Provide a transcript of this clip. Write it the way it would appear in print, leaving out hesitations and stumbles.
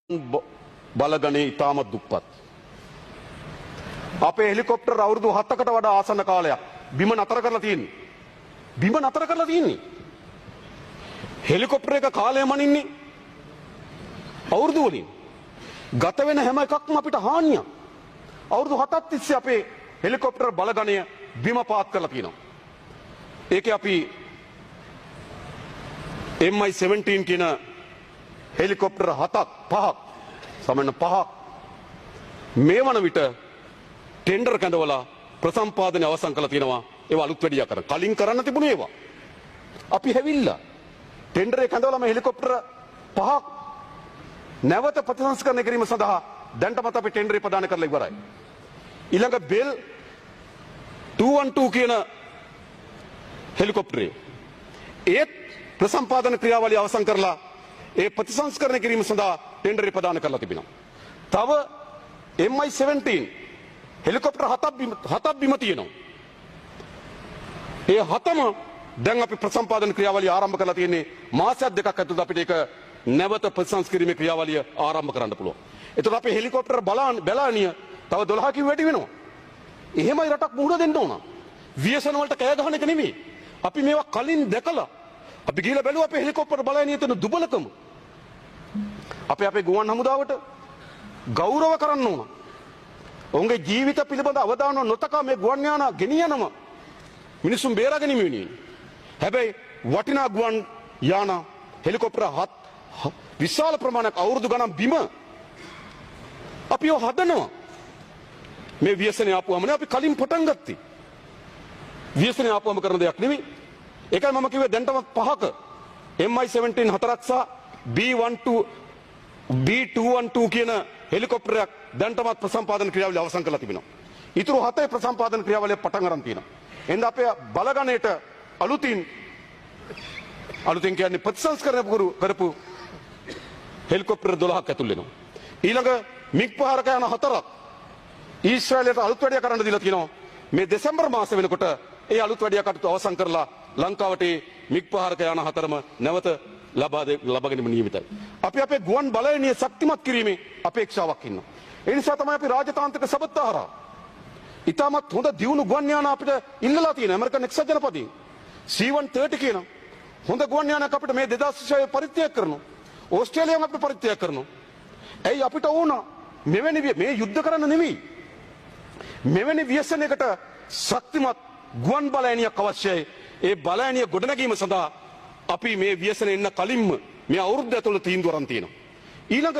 බලගනේ ඉතාමත් දුප්පත්. අපේ හෙලිකොප්ටර් අවුරුදු 7කට වඩා ආසන්න කාලයක් බිම නතර කරලා තියෙන්නේ. බිම නතර කරලා තියෙන්නේ. හෙලිකොප්ටර් එක කාලය මනින්නේ අවුරුදු වලින්. ගත වෙන හැම එකක්ම අපිට හානියක්. අවුරුදු 7ක් තිස්සේ අපේ හෙලිකොප්ටර් බලගණය බිම පාත් කරලා තියෙනවා. ඒකේ අපි MI-17 කියන හෙලිකොප්ටර් 5ක් සමන්න 5ක් මේ වන විට ටෙන්ඩර් කැඳවලා ප්‍රසම්පාදනය අවසන් කරලා තියෙනවා. ඒවා අලුත් වැඩියා කරන. කලින් කරන්න තිබුණේ ඒවා. අපි හැවිල්ලා ටෙන්ඩරේ කැඳවලා මේ හෙලිකොප්ටර් 5ක් නැවත ප්‍රතිසංස්කරණය කිරීම සඳහා දැන්ටමත් අපි ටෙන්ඩරේ ප්‍රදාන කරලා ඉවරයි. ඊළඟ බෙල් 212 කියන හෙලිකොප්ටරේ ඒත් ප්‍රසම්පාදන ක්‍රියාවලිය අවසන් කරලා ඒ ප්‍රතිසංස්කරණය කිරීම සඳහා ටෙන්ඩරේ ප්‍රදාන කරලා තිබෙනවා. තව MI-17 හෙලිකොප්ටර් 7ක් බිම තියෙනවා. ඒ 7ම දැන් අපි ප්‍රසම්පාදන ක්‍රියාවලිය ආරම්භ කරලා තියෙන්නේ මාසයක් දෙකක් ඇතුළත අපිට ඒක නැවත ප්‍රතිසංස්කරීමේ ක්‍රියාවලිය ආරම්භ කරන්න පුළුවන්. එතකොට අපේ හෙලිකොප්ටර් බලානිය තව 12කින් වැඩි වෙනවා. එහෙමයි රටක් මුහුණ දෙන්න ඕන. වියසන වලට කෑ ගහන එක නෙමෙයි. අපි මේවා කලින් දැකලා අපි ගිහලා බැලුවා අපේ හෙලිකොප්ටර් බලානිය තියෙන දුබලකම. අපේ ගුවන් හමුදාවට ගෞරව කරන්න ඕන. ඔවුන්ගේ ජීවිත පිළිබඳ අවධානය නොතකා මේ ගුවන් යාන ගෙනියනම මිනිසුන් බේරා ගැනීම වෙනුවෙන්. හැබැයි වටිනා ගුවන් යාන හෙලිකොප්ටර් විශාල ප්‍රමාණයක් අවුරුදු ගණන් බිම අපි හදනවා. මේ ව්‍යසනය ආපුවමනේ අපි කලින් පටන් ගත්තේ. ව්‍යසනය ආපුවම කරන දෙයක් නෙමෙයි. ඒකයි මම කිව්වේ දැන්ටම 5ක MI-17 4ක් සහ B212 කියන හෙලිකොප්ටරයක් දැන්ටමත් ප්‍රසම්පාදන ක්‍රියාවලිය අවසන් කරලා තිබෙනවා. ඊටු 7 ප්‍රසම්පාදන ක්‍රියාවලිය පටන් ගන්න තියෙනවා. එහෙනම් අපේ බලගණයට අලුතින් කියන්නේ ප්‍රතිසංස්කරණය කරපු හෙලිකොප්ටර් 12ක් ඇතුල් වෙනවා. ඊළඟ මිග් ප්‍රහාරක යන 4ක් ඊශ්‍රායලයට අලුත් වැඩියා කරන්න දීලා තියෙනවා. මේ දෙසැම්බර් මාසෙ වෙනකොට ඒ අලුත් වැඩියා කටයුතු අවසන් කරලා ලංකාවට මිග් ප්‍රහාරක යන 4ම නැවත ලබා ගැනීම නියමිතයි. අපි අපේ ගුවන් බලයනිය ශක්තිමත් කිරීමේ අපේක්ෂාවක් ඉන්නවා. ඒ නිසා තමයි අපි රාජතාන්ත්‍රික සබත්තා හරහා ඉතාමත් හොඳ දියුණු ගුවන් යාන අපිට ඉල්ලලා තියෙන ඇමරිකන් එක්සත් ජනපදයෙන් C-130 කියන හොඳ ගුවන් යානයක් අපිට මේ 2006 පරිත්‍යාග කරනවා. ඕස්ට්‍රේලියාවෙන් අපිට පරිත්‍යාග කරනවා. ඇයි අපිට ඕන මෙවැනි මේ යුද්ධ කරන්න නෙමෙයි. මෙවැනි ව්‍යසනයකට ශක්තිමත් ගුවන් බලයනියක් අවශ්‍යයි. ඒ බලයනිය ගොඩනැගීම සඳහා අපි මේ ව්‍යසනය එන්න කලින්ම මේ අවුරුද්ද ඇතුළත තීන්දුව අරන් තියෙනවා. ඊළඟ